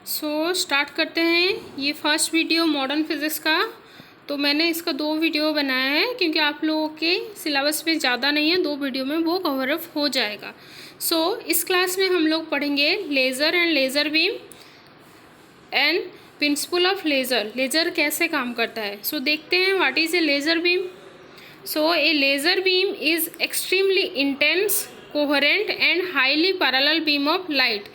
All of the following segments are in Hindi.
स्टार्ट करते हैं ये फर्स्ट वीडियो मॉडर्न फिज़िक्स का। तो मैंने इसका 2 वीडियो बनाया है क्योंकि आप लोगों के सिलेबस में ज़्यादा नहीं है, 2 वीडियो में वो कवर अप हो जाएगा। इस क्लास में हम लोग पढ़ेंगे laser and laser beam and principle of laser, laser कैसे काम करता है। देखते हैं what is a laser beam. A laser beam is extremely intense, coherent and highly parallel beam of light,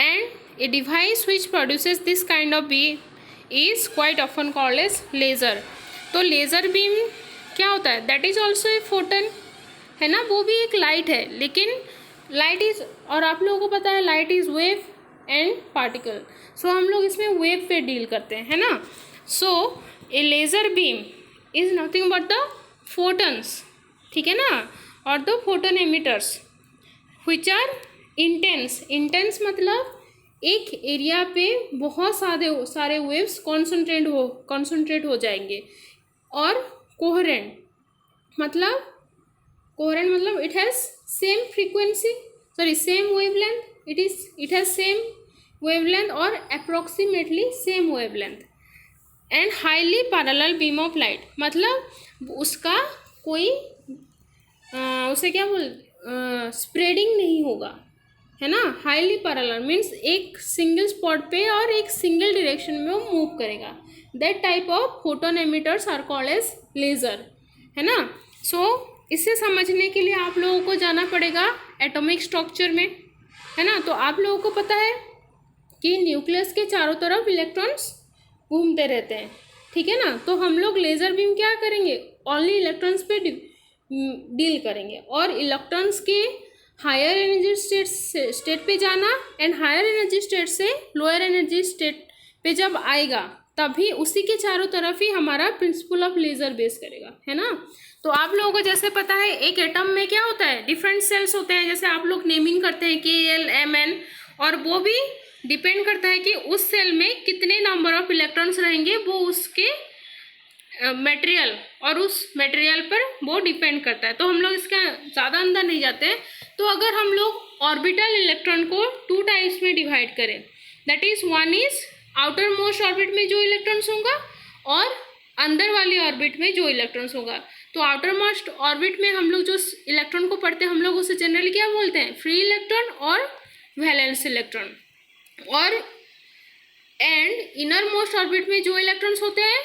and a device which produces this kind of beam is quite often called as laser. तो laser beam क्या होता है? That is also a photon, है ना, वो भी एक लाइट है, लेकिन लाइट इज, और आप लोगों को पता है light is wave and particle. हम लोग इसमें वेव पे डील करते हैं, है ना। A laser beam is nothing but the photons, ठीक है ना, और the photon emitters which are intense. Intense मतलब एक एरिया पे बहुत सारे वेव्स कॉन्सेंट्रेट हो जाएंगे। और कोहेरेंट मतलब it has same frequency, same wavelength, it has same wavelength और approximately same wavelength. And highly parallel beam of light मतलब उसका कोई उसे क्या स्प्रेडिंग नहीं होगा, है ना। हाईली पैरेलल मीन्स एक सिंगल स्पॉट पे और एक सिंगल डायरेक्शन में वो मूव करेगा। That type of photon emitters are called as laser, है ना। इसे समझने के लिए आप लोगों को जाना पड़ेगा एटॉमिक स्ट्रक्चर में, है ना। तो आप लोगों को पता है कि न्यूक्लियस के चारों तरफ इलेक्ट्रॉन्स घूमते रहते हैं, ठीक है ना। तो हम लोग लेज़र बीम क्या करेंगे, ओनली इलेक्ट्रॉन्स पे डील करेंगे, और इलेक्ट्रॉन्स के हायर एनर्जी स्टेट पे जाना एंड हायर एनर्जी स्टेट से लोअर एनर्जी स्टेट पे जब आएगा तभी उसी के चारों तरफ ही हमारा प्रिंसिपल ऑफ लेज़र बेस करेगा, है ना। तो आप लोगों को जैसे पता है एक एटम में क्या होता है, डिफरेंट सेल्स होते हैं, जैसे आप लोग नेमिंग करते हैं KL, MN, और वो भी डिपेंड करता है कि उस सेल में कितने नंबर ऑफ इलेक्ट्रॉन्स रहेंगे, वो उसके मटेरियल और उस मटेरियल पर वो डिपेंड करता है। तो हम लोग इसका ज़्यादा अंदर नहीं जाते हैं। तो अगर हम लोग ऑर्बिटल इलेक्ट्रॉन को 2 टाइप्स में डिवाइड करें, that is one is outer most orbit में जो इलेक्ट्रॉन्स होगा और अंदर वाली ऑर्बिट में जो इलेक्ट्रॉन्स होगा। तो आउटर मोस्ट ऑर्बिट में हम लोग जो इलेक्ट्रॉन को पढ़ते हैं हम लोग उसे जनरली क्या बोलते हैं, फ्री इलेक्ट्रॉन और वैलेंस इलेक्ट्रॉन। और एंड इनर मोस्ट ऑर्बिट में जो इलेक्ट्रॉन्स होते हैं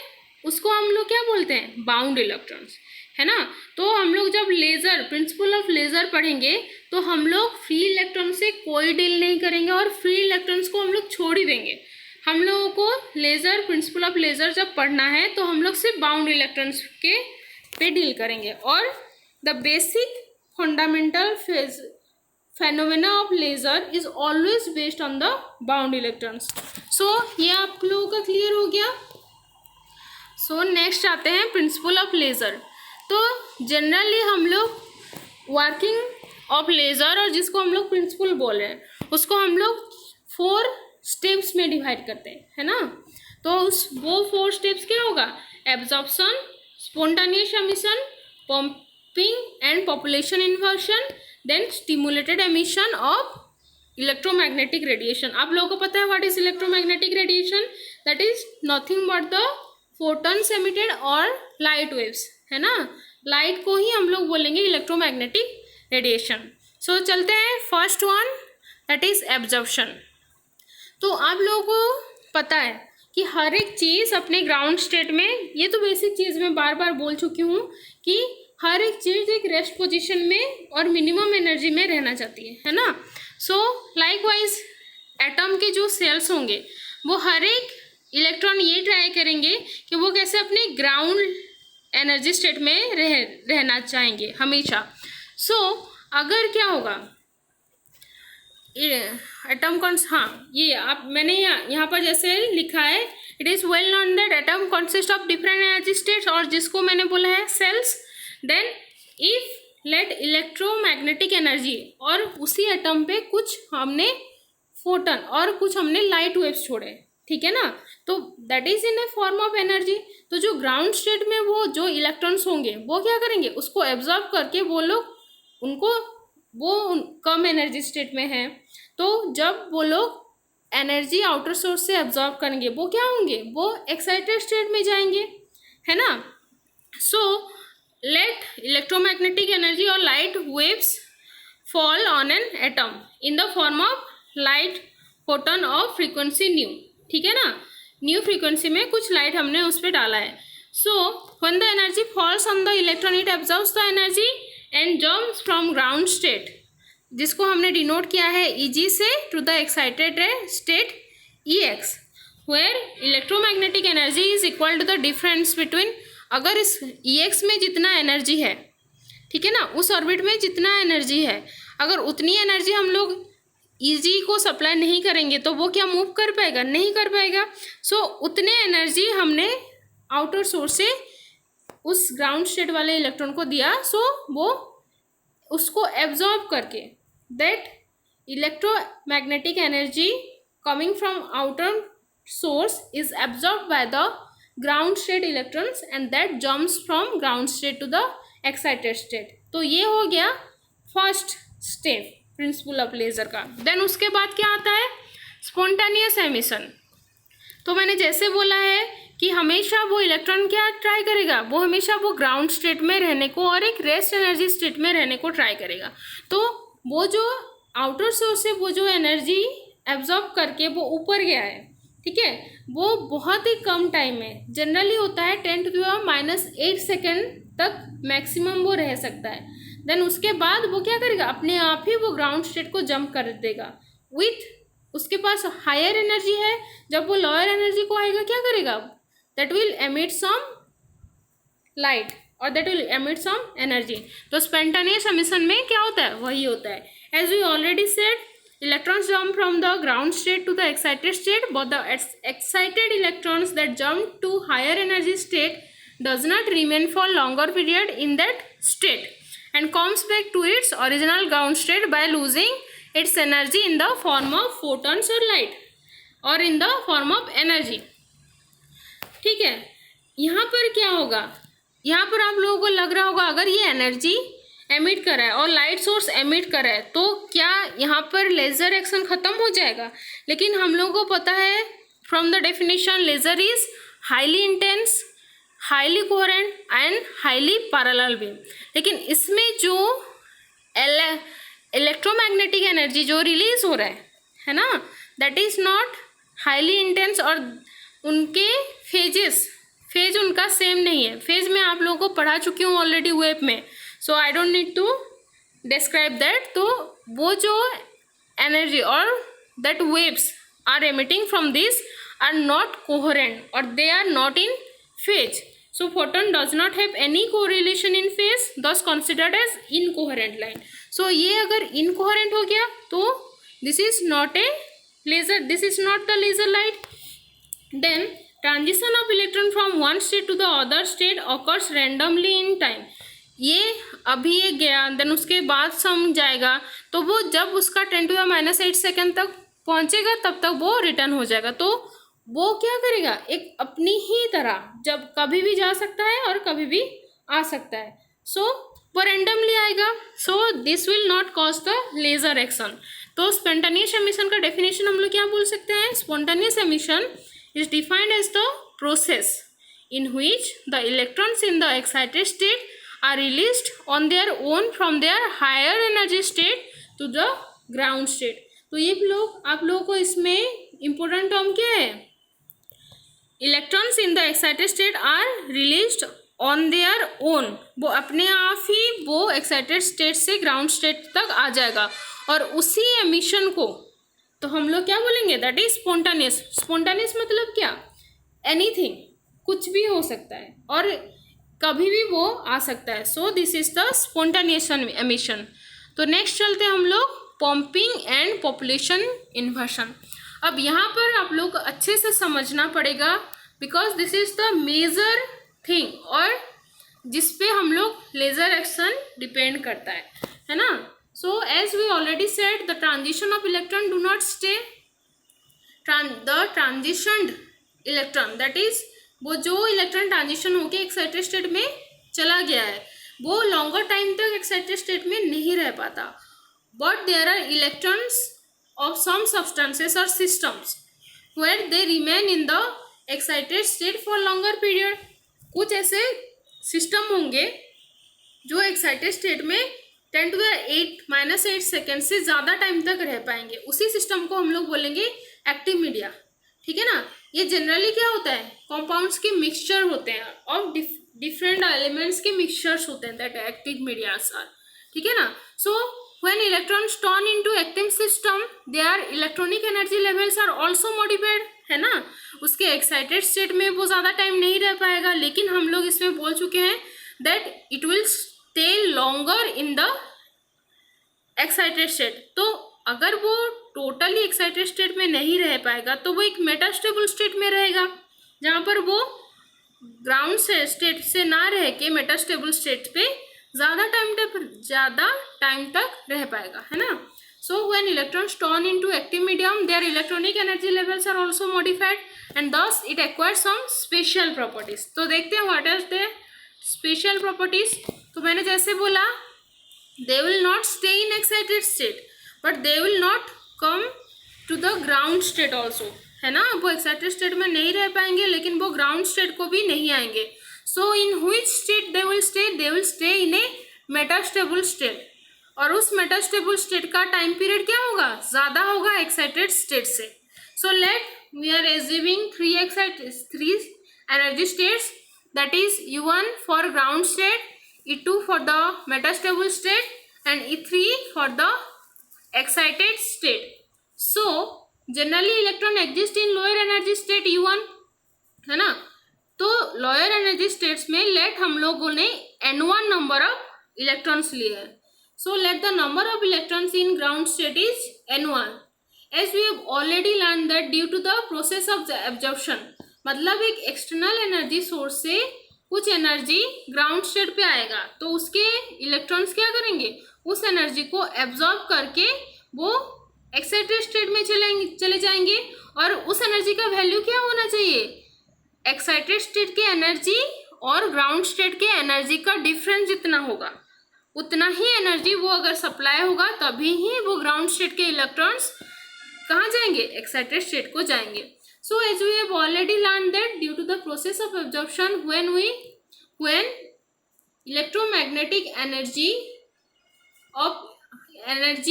उसको हम लोग क्या बोलते हैं, बाउंड इलेक्ट्रॉन्स, है ना। तो हम लोग जब लेज़र प्रिंसिपल ऑफ लेज़र पढ़ेंगे तो हम लोग फ्री इलेक्ट्रॉन से कोई डील नहीं करेंगे और फ्री इलेक्ट्रॉन्स को हम लोग छोड़ ही देंगे। हम लोगों को लेज़र प्रिंसिपल ऑफ लेज़र जब पढ़ना है तो हम लोग सिर्फ बाउंड इलेक्ट्रॉन्स के पे डील करेंगे। और the basic fundamental phenomena of laser is always based on the bound electrons. ये आप लोगों का क्लियर हो गया। नेक्स्ट आते हैं प्रिंसिपल ऑफ लेज़र। तो जनरली हम लोग वर्किंग ऑफ लेज़र और जिसको हम लोग प्रिंसिपल बोल रहे हैं उसको हम लोग 4 स्टेप्स में डिवाइड करते हैं, है ना। तो वो 4 स्टेप्स क्या होगा, absorption, spontaneous emission, pumping and population inversion, then stimulated emission of electromagnetic radiation. आप लोगों को पता है what is electromagnetic radiation, that is nothing but the photons emitted और लाइट वेव्स, है ना। लाइट को ही हम लोग बोलेंगे इलेक्ट्रोमैग्नेटिक रेडिएशन। चलते हैं first one, that is absorption. तो आप लोगों को पता है कि हर एक चीज़ अपने ग्राउंड स्टेट में, ये तो बेसिक चीज़ मैं बार बार बोल चुकी हूँ कि हर एक चीज़ एक रेस्ट पोजीशन में और मिनिमम एनर्जी में रहना चाहती है ना। लाइकवाइज एटम के जो सेल्स होंगे वो हर एक इलेक्ट्रॉन ये ट्राई करेंगे कि वो कैसे अपने ग्राउंड एनर्जी स्टेट में रहना चाहेंगे हमेशा। अगर क्या होगा एटम ये आप मैंने यहाँ पर जैसे लिखा है, it is well known that atom consist of different energy states, और जिसको मैंने बोला है cells. Then if let electromagnetic energy, और उसी एटम पे कुछ हमने फोटन और कुछ हमने लाइट वेव्स छोड़े, ठीक है ना। तो that is in A form of energy. तो जो ग्राउंड स्टेट में वो जो इलेक्ट्रॉन्स होंगे वो क्या करेंगे, उसको एब्जॉर्ब करके वो लोग वो कम एनर्जी स्टेट में है, तो जब वो लोग एनर्जी आउटर सोर्स से एब्जॉर्ब करेंगे वो क्या होंगे, वो एक्साइटेड स्टेट में जाएंगे, है ना। सो लेट इलेक्ट्रोमैग्नेटिक एनर्जी और light waves fall on an atom in the form of light photon of frequency new, ठीक है ना। न्यू फ्रीक्वेंसी में कुछ लाइट हमने उस पर डाला है। So when the energy falls on the electron it absorbs the energy and jumps from ground state, जिसको हमने डिनोट किया है Eg से, to the excited state Ex, where electromagnetic energy is equal to the difference between, अगर इस Ex में जितना एनर्जी है, ठीक है ना, उस ऑर्बिट में जितना एनर्जी है, अगर उतनी एनर्जी हम लोग Eg को सप्लाई नहीं करेंगे तो वो क्या मूव कर पाएगा, नहीं कर पाएगा। सो उतने एनर्जी हमने आउटर सोर्स से उस ग्राउंड स्टेट वाले इलेक्ट्रॉन को दिया, सो वो उसको एब्जॉर्ब करके that electromagnetic energy coming from outer source is absorb by the ground state electrons and that jumps from ground state to the excited state. तो ये हो गया first step principle of laser का। देन उसके बाद क्या आता है, स्पॉन्टेनियस एमिशन। तो मैंने जैसे बोला है कि हमेशा वो इलेक्ट्रॉन क्या ट्राई करेगा, वो हमेशा वो ग्राउंड स्टेट में रहने को और एक रेस्ट एनर्जी स्टेट में रहने को ट्राई करेगा। तो वो जो आउटर सोर्स से वो जो एनर्जी एब्जॉर्ब करके वो ऊपर गया है, ठीक है, वो बहुत ही कम टाइम में, जनरली होता है 10⁻⁸ सेकेंड तक मैक्सिमम वो रह सकता है। देन उसके बाद वो क्या करेगा, अपने आप ही वो ग्राउंड स्टेट को जंप कर देगा विथ, उसके पास हायर एनर्जी है, जब वो लोअर एनर्जी को आएगा क्या करेगा, that will emit some light और that will emit some energy. तो स्पॉन्टेनियस एमिशन में क्या होता है, वही होता है। As we already said, electrons jump from the ground state to the excited state, but the excited electrons that jump to higher energy state does not remain for longer period in that state and comes back to its original ground state by losing its energy in the form of photons or light or in the form of energy, ठीक है। यहाँ पर क्या होगा, यहाँ पर आप लोगों को लग रहा होगा अगर ये एनर्जी एमिट कर रहा है और लाइट सोर्स एमिट कर रहा है तो क्या यहाँ पर लेज़र एक्शन ख़त्म हो जाएगा, लेकिन हम लोगों को पता है from the definition laser is highly intense, highly coherent and highly parallel beam. लेकिन इसमें जो इलेक्ट्रोमैग्नेटिक एनर्जी जो रिलीज हो रहा है ना, that is not highly intense और उनके फेज उनका सेम नहीं है। फेज में आप लोगों को पढ़ा चुकी हूँ ऑलरेडी वेव में, so I don't need to describe that. तो वो जो एनर्जी और that waves are emitting from this are not coherent और they are not in phase. So photon does not have any correlation in phase, thus considered as incoherent line. सो ये अगर इनकोहेरेंट हो गया तो this is not a laser, this is not the laser light. Then transition of electron from one state to the other state occurs randomly in time. ये अभी ये गया, देन उसके बाद सम जाएगा, तो वो जब उसका 10⁻⁸ सेकेंड तक पहुंचेगा तब तक वो रिटर्न हो जाएगा। तो वो क्या करेगा, एक अपनी ही तरह जब कभी भी जा सकता है और कभी भी आ सकता है। सो वो रैंडमली आएगा। So this will not cause the laser action. तो स्पॉन्टेनियस एमिशन का डेफिनेशन हम लोग क्या बोल सकते हैं, spontaneous emission is defined as the process in which the electrons in the excited state are released on their own from their higher energy state to the ground state। तो ये लोग आप लोगों को इसमें इम्पोर्टेंट टर्म क्या है, electrons in the excited state are released on their own, वो अपने आप ही वो एक्साइटेड स्टेट से ग्राउंड स्टेट तक आ जाएगा और उसी एमिशन को तो हम लोग क्या बोलेंगे, दैट इज स्पॉन्टेनियस। स्पॉन्टेनियस मतलब क्या, एनीथिंग, कुछ भी हो सकता है और कभी भी वो आ सकता है। So this is the spontaneous emission. तो नेक्स्ट चलते हैं हम लोग पंपिंग एंड पॉपुलेशन इन्वर्शन। अब यहाँ पर आप लोग अच्छे से समझना पड़ेगा because this is the major thing और जिस पे हम लोग लेजर एक्शन डिपेंड करता है ना। So as we already said the transition of electron do not stay, the transitioned electron that is वो जो इलेक्ट्रॉन ट्रांजिशन होके एक्साइटेड स्टेट में चला गया है वो लॉन्गर टाइम तक एक्साइटेड स्टेट में नहीं रह पाता, but there are electrons of some substances or systems where they remain in the excited state for longer period. कुछ ऐसे सिस्टम होंगे जो एक्साइटेड स्टेट में 10⁻⁸ सेकेंड से ज़्यादा टाइम तक रह पाएंगे, उसी सिस्टम को हम लोग बोलेंगे एक्टिव मीडिया। ठीक है ना। ये जनरली क्या होता है, कंपाउंड्स के मिक्सचर होते हैं ऑफ डिफरेंट एलिमेंट्स के मिक्सचर्स होते हैं, दैट एक्टिव मीडियास आर। ठीक है ना। So when electrons turn into active system their electronic energy levels are also modified, है ना। उसके एक्साइटेड स्टेट में वो ज़्यादा टाइम नहीं रह पाएगा, लेकिन हम लोग इसमें बोल चुके हैं that it will stay longer in the excited state. तो अगर वो टोटली एक्साइटेड स्टेट में नहीं रह पाएगा तो वो एक मेटास्टेबल स्टेट में रहेगा, जहाँ पर वो ग्राउंड स्टेट से ना रह के मेटास्टेबल स्टेट पे ज़्यादा टाइम तक रह पाएगा, है ना। So when electrons turn into active medium their electronic energy levels are also modified and thus it acquires some special properties. तो देखते हैं what are the special properties. तो मैंने जैसे बोला they will not stay in excited state but they will not come to the ground state also, है ना। वो एक्साइटेड स्टेट में नहीं रह पाएंगे लेकिन वो ग्राउंड स्टेट को भी नहीं आएंगे। So in which state they will stay in a metastable state, और उस मेटास्टेबल स्टेट का टाइम पीरियड क्या होगा, ज़्यादा होगा एक्साइटेड स्टेट से। So let we are assuming three energy states, that is U1 for ground state, E2 for the metastable state and E3 for the excited state. So generally electron exist in lower energy state U1, है ना। तो lower energy states में let हम लोगों ने N1 number of electrons लिए हैं। So let the number of electrons in ground state is N1. As we have already learned that due to the process of the absorption, मतलब एक external energy source से कुछ एनर्जी ग्राउंड स्टेट पे आएगा तो उसके इलेक्ट्रॉन्स क्या करेंगे, उस एनर्जी को एब्जॉर्ब करके वो एक्साइटेड स्टेट में चले जाएंगे। और उस एनर्जी का वैल्यू क्या होना चाहिए, एक्साइटेड स्टेट के एनर्जी और ग्राउंड स्टेट के एनर्जी का डिफरेंस जितना होगा उतना ही एनर्जी वो अगर सप्लाई होगा तभी ही वो ग्राउंड स्टेट के इलेक्ट्रॉन्स कहाँ जाएंगे, एक्साइटेड स्टेट को जाएंगे। So as we have already learned that due to the process of absorption, when electromagnetic energy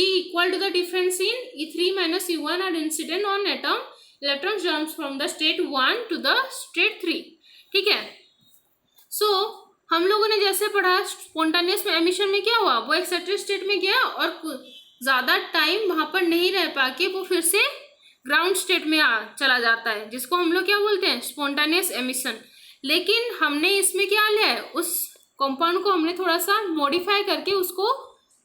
equal to the difference in E3 minus U1 are incident on atom, electrons jumps from the state 1 to the state 3। ठीक है। So हम लोगों ने जैसे पढ़ा स्पॉन्टेनियस एमिशन में क्या हुआ, वो एक्साइटेड स्टेट में गया और ज़्यादा टाइम वहाँ पर नहीं रह पाके वो फिर से ग्राउंड स्टेट में चला जाता है, जिसको हम लोग क्या बोलते हैं, स्पॉन्टेनियस एमिशन। लेकिन हमने इसमें क्या लिया है, उस कंपाउंड को हमने थोड़ा सा मॉडिफाई करके उसको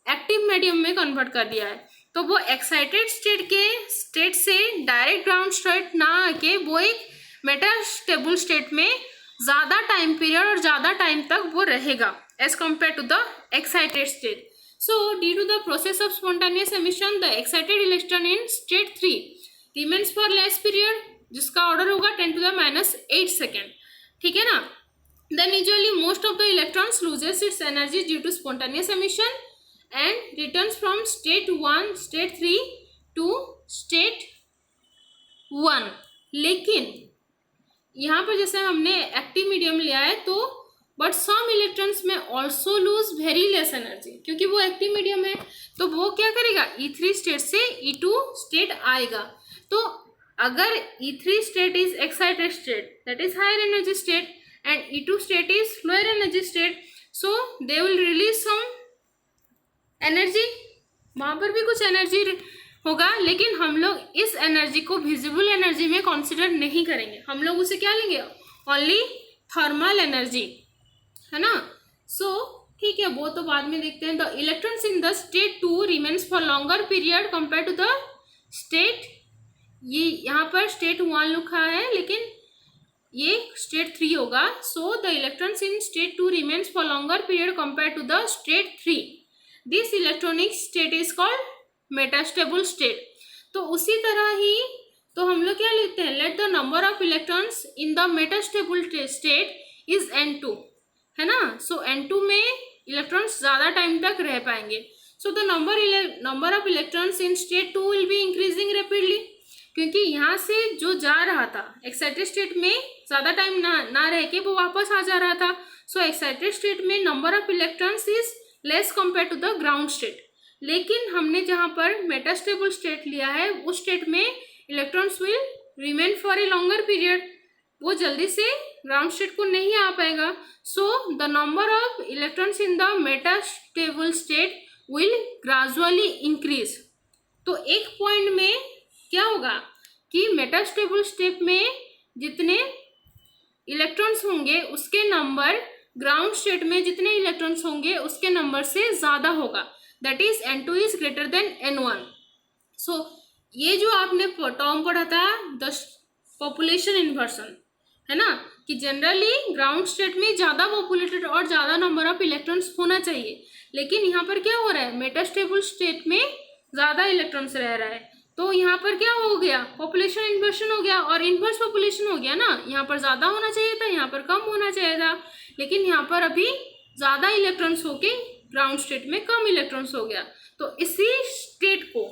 एक्टिव मीडियम में कन्वर्ट कर दिया है। तो वो एक्साइटेड स्टेट से डायरेक्ट ग्राउंड स्टेट ना आके वो एक मेटास्टेबल स्टेट में ज़्यादा टाइम पीरियड और ज़्यादा टाइम तक वो रहेगा as compare to the excited state. So due to the process of spontaneous emission the excited electron in state 3 remains for less period, जिसका ऑर्डर होगा 10⁻⁸ सेकेंड। ठीक है ना। Then usually most of the electrons loses its energy due to spontaneous emission and returns from state 1 state 3 to state 1। लेकिन यहाँ पर जैसे हमने एक्टिव मीडियम लिया है तो बट सम इलेक्ट्रॉन्स में also loose very less energy, क्योंकि वो एक्टिव मीडियम है तो वो क्या करेगा, E3 स्टेट से E2 स्टेट आएगा। तो अगर E3 state is excited state that is higher energy state and E2 state is lower energy state, so they will release some energy, वहाँ पर भी कुछ एनर्जी होगा, लेकिन हम लोग इस एनर्जी को विजिबल एनर्जी में कंसिडर नहीं करेंगे, हम लोग उसे क्या लेंगे, ओनली थर्मल एनर्जी, है ना। सो ठीक है, वो तो बाद में देखते हैं। The electrons in the state 2 remains for longer period compare to the state, ये यहाँ पर स्टेट 1 लिखा है लेकिन ये स्टेट 3 होगा। So the electrons in state 2 remains for longer period compare to the state 3, this electronic state is called metastable state. तो उसी तरह ही तो हम लोग क्या लिखते हैं, let the number of electrons in the metastable state is N2, है ना। सो N2 में इलेक्ट्रॉन्स ज़्यादा टाइम तक रह पाएंगे। So the number of electrons in state 2 will be increasing rapidly, क्योंकि यहाँ से जो जा रहा था एक्साइटेड स्टेट में ज़्यादा टाइम ना रह के वो वापस आ जा रहा था. सो एक्साइटेड स्टेट में number of electrons is less compare to the ground state. लेकिन हमने जहाँ पर मेटास्टेबल स्टेट लिया है उस स्टेट में electrons will remain for a longer period, वो जल्दी से ग्राउंड स्टेट को नहीं आ पाएगा. So the number of electrons in the metastable state will gradually increase. तो एक पॉइंट में क्या होगा कि मेटास्टेबल स्टेट में जितने इलेक्ट्रॉन्स होंगे उसके नंबर ग्राउंड स्टेट में जितने इलेक्ट्रॉन्स होंगे उसके नंबर से ज़्यादा होगा. That is N2 is greater than N1. सो ये जो आपने टर्म पढ़ा था द पॉपुलेशन इन्वर्सन, है ना, कि जनरली ग्राउंड स्टेट में ज़्यादा पॉपुलेटेड और ज़्यादा नंबर ऑफ इलेक्ट्रॉन्स होना चाहिए. लेकिन यहाँ पर क्या हो रहा है, मेटास्टेबल स्टेट में ज़्यादा इलेक्ट्रॉन्स रह रहा है. तो यहाँ पर क्या हो गया, पॉपुलेशन इन्वर्शन हो गया और इन्वर्स पॉपुलेशन हो गया ना. यहाँ पर ज़्यादा होना चाहिए था, यहाँ पर कम होना चाहिए था. लेकिन यहाँ पर अभी ज़्यादा इलेक्ट्रॉन्स होके ग्राउंड स्टेट में कम इलेक्ट्रॉन्स हो गया. तो इसी स्टेट को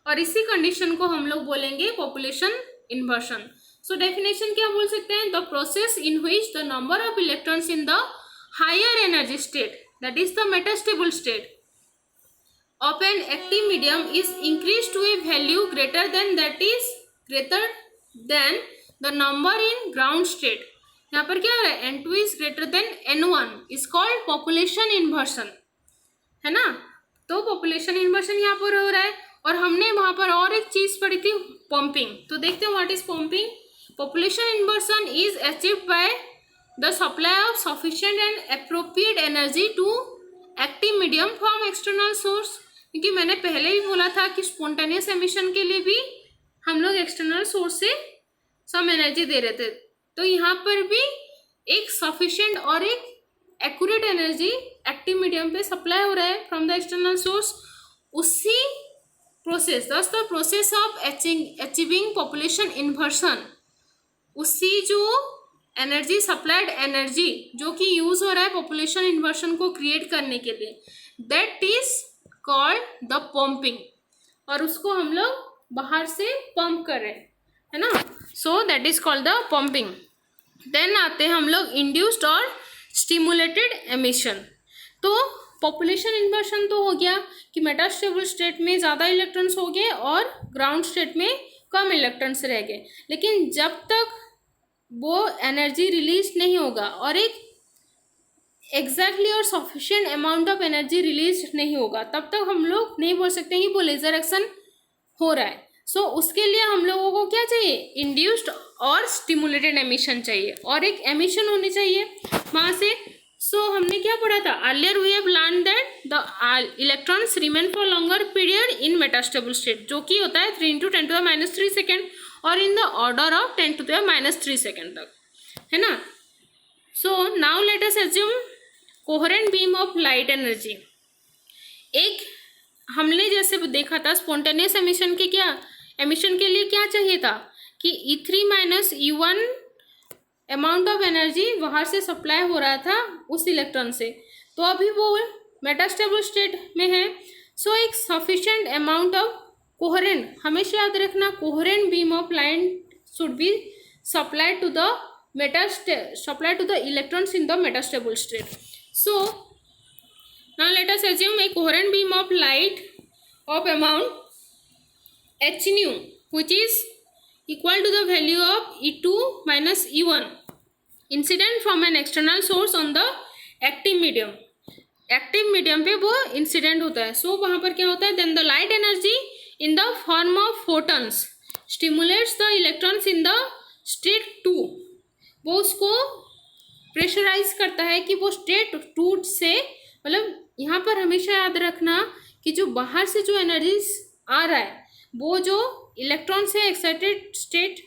और इसी कंडीशन को हम लोग बोलेंगे पॉपुलेशन इन्वर्सन. सो डेफिनेशन क्या बोल सकते हैं, the process in which the number of electrons in the higher energy state that is the metastable state of an active medium is increased to a value greater than the number in ground state. यहाँ पर क्या हो रहा है, N2 is greater than N1 is called population inversion, है ना. तो population inversion यहाँ पर हो रहा है. और हमने वहाँ पर और एक चीज़ पढ़ी थी, pumping. तो देखते हैं what is pumping. Population inversion is achieved by the supply of sufficient and appropriate energy to active medium from external source. क्योंकि मैंने पहले भी बोला था कि स्पॉन्टेनियस एमिशन के लिए भी हम लोग एक्सटर्नल सोर्स से सम एनर्जी दे रहे थे. तो यहाँ पर भी एक सफिशिएंट और एक एक्यूरेट एनर्जी एक्टिव मीडियम पे सप्लाई हो रहा है फ्रॉम द एक्सटर्नल सोर्स. उसी प्रोसेस दस the process of achieving population inversion, उसी जो एनर्जी सप्लाइड एनर्जी जो कि यूज़ हो रहा है पॉपुलेशन इन्वर्सन को क्रिएट करने के लिए, that is called the pumping. और उसको हम लोग बाहर से पंप कर रहे हैं, है ना. So that is called the pumping. Then आते हैं हम लोग इंड्यूस्ड और स्टिमुलेटेड एमिशन. तो पॉपुलेशन इन्वर्सन तो हो गया कि मेटास्टेबल स्टेट में ज़्यादा इलेक्ट्रॉन्स हो गए और ग्राउंड स्टेट में कम इलेक्ट्रॉन्स रह गए. लेकिन जब तक वो एनर्जी रिलीज नहीं होगा और एक एग्जैक्टली और sufficient amount of energy release नहीं होगा, तब तक हम लोग नहीं बोल सकते कि वो लेजर एक्शन हो रहा है. सो उसके लिए हम लोगों को क्या चाहिए, इंड्यूस्ड और स्टिमुलेटेड एमिशन चाहिए और एक एमिशन होनी चाहिए वहाँ से. सो हमने क्या पढ़ा था, earlier we have learn that the electrons remain for longer period in metastable state, जो कि होता है 3 × 10⁻³ सेकेंड और in the order of 10 × 3 second तक, है ना. So now let us assume coherent beam of light energy. एक हमने जैसे देखा था स्पॉन्टेनियस एमिशन के के लिए क्या चाहिए था कि E3 - E1 amount of energy बाहर से सप्लाई हो रहा था उस इलेक्ट्रॉन से. तो अभी वो मेटास्टेबल स्टेट में है. सो एक सफिशिएंट अमाउंट ऑफ कोहेरेंट, हमेशा याद रखना, coherent beam of light should be supplied to the electrons in the metastable state. So now let us assume a coherent beam of light of amount h nu, which is equal to the value of E2 - E1 incident from an external source on the active medium. Active medium पे वो इंसिडेंट होता है. सो वहाँ पर क्या होता है, then the light energy in the form of photons stimulates the electrons in the state 2. वो उसको प्रेशराइज करता है कि वो स्टेट 2 से, मतलब यहाँ पर हमेशा याद रखना कि जो बाहर से जो एनर्जी आ रहा है वो जो इलेक्ट्रॉन से एक्साइटेड स्टेट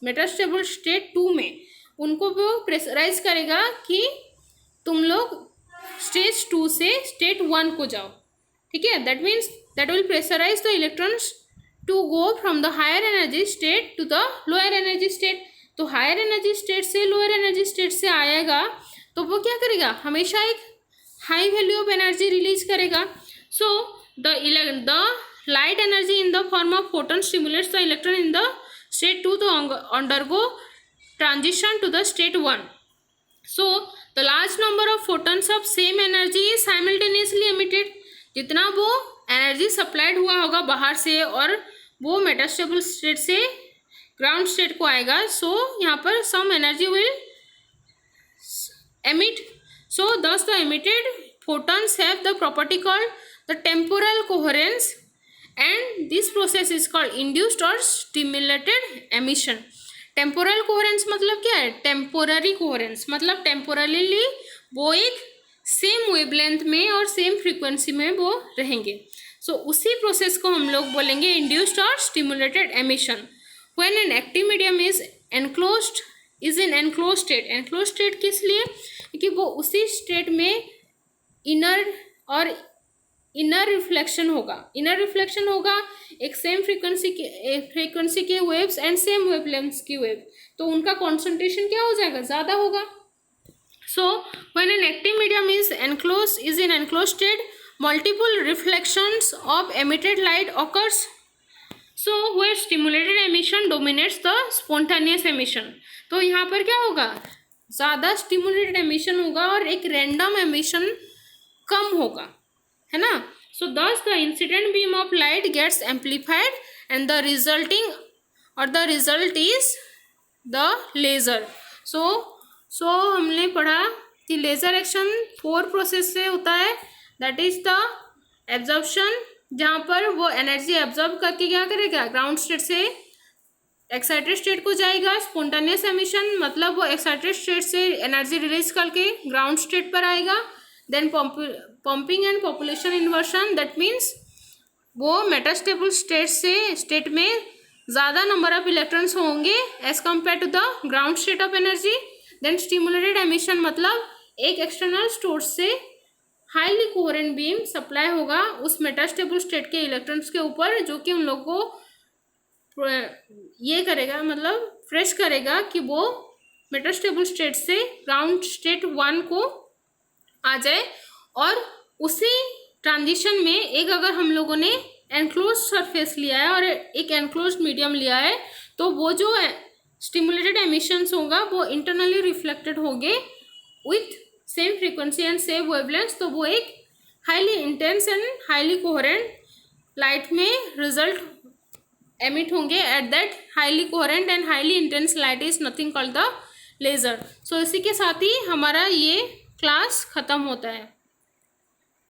मेटास्टेबल स्टेट 2 में, उनको वो प्रेशराइज करेगा कि तुम लोग स्टेज 2 से स्टेट 1 को जाओ. ठीक है, that means that will pressurize the electrons to go from the higher energy state to the lower energy state. तो हायर एनर्जी स्टेट से लोअर एनर्जी स्टेट से आएगा तो वो क्या करेगा, हमेशा एक high value of energy release करेगा. So the light energy in the form of photon stimulates the electron in the state 2 to undergo transition to the state 1. So the large number of photons of same energy is simultaneously emitted. जितना वो एनर्जी सप्लाइड हुआ होगा बाहर से और वो मेटास्टेबल स्टेट से ग्राउंड स्टेट को आएगा, सो यहाँ पर some energy will emit. So thus the emitted photons have the property called the temporal coherence, and this process is called induced or stimulated emission. Temporal coherence मतलब क्या है? टेम्पोररी कोहेरेंस मतलब टेम्पोरली वो एक सेम वेवलेंथ में और सेम फ्रीक्वेंसी में वो रहेंगे. सो उसी प्रोसेस को हम लोग बोलेंगे इंड्यूस्ड और stimulated emission. When an active medium is in enclose state. Enclose state किस लिए? क्योंकि वो उसी स्टेट में इनर रिफ्लेक्शन होगा एक सेम फ्रीक्वेंसी के वेव्स एंड सेम वेवलेंथ्स की वेव, तो उनका कॉन्सेंट्रेशन क्या हो जाएगा? ज़्यादा होगा. So when an active medium is in enclose state, multiple reflections of emitted light occurs. So where stimulated emission dominates the spontaneous emission. तो यहाँ पर क्या होगा? ज़्यादा स्टिमुलेटेड एमिशन होगा और एक रैंडम एमिशन कम होगा, है ना. So thus the incident beam of light gets amplified and the result is the laser. सो हमने पढ़ा कि लेज़र एक्शन 4 प्रोसेस से होता है. दैट इज द एब्जॉर्प्शन, जहाँ पर वो एनर्जी एब्जॉर्ब करके क्या करेगा? ग्राउंड स्टेट से एक्साइटेड स्टेट को जाएगा. स्पॉन्टेनियस एमिशन मतलब वो एक्साइटेड स्टेट से एनर्जी रिलीज करके ग्राउंड स्टेट पर आएगा. Then pumping and population inversion, that means वो मेटास्टेबल स्टेट में ज़्यादा नंबर ऑफ इलेक्ट्रॉन्स होंगे as compare to the ground state of energy. Then stimulated emission मतलब एक एक्सटर्नल सोर्स से हाईली कोहेरेंट बीम सप्लाई होगा उस मेटास्टेबल स्टेट के इलेक्ट्रॉन्स के ऊपर, जो कि उन लोगों को ये करेगा मतलब फ्रेश करेगा कि वो मेटास्टेबल स्टेट से ग्राउंड स्टेट 1 को आ जाए. और उसी ट्रांजिशन में एक अगर हम लोगों ने एनक्लोज सरफेस लिया है और एक एनक्लोज मीडियम लिया है, तो वो जो स्टिमुलेटेड एमिशंस होगा वो इंटरनली रिफ्लेक्टेड होंगे with same frequency and same wavelength. तो वो एक highly intense and highly coherent light में रिजल्ट एमिट होंगे. At that highly coherent and highly intense light is nothing called the laser. So इसी के साथ ही हमारा ये क्लास ख़त्म होता है.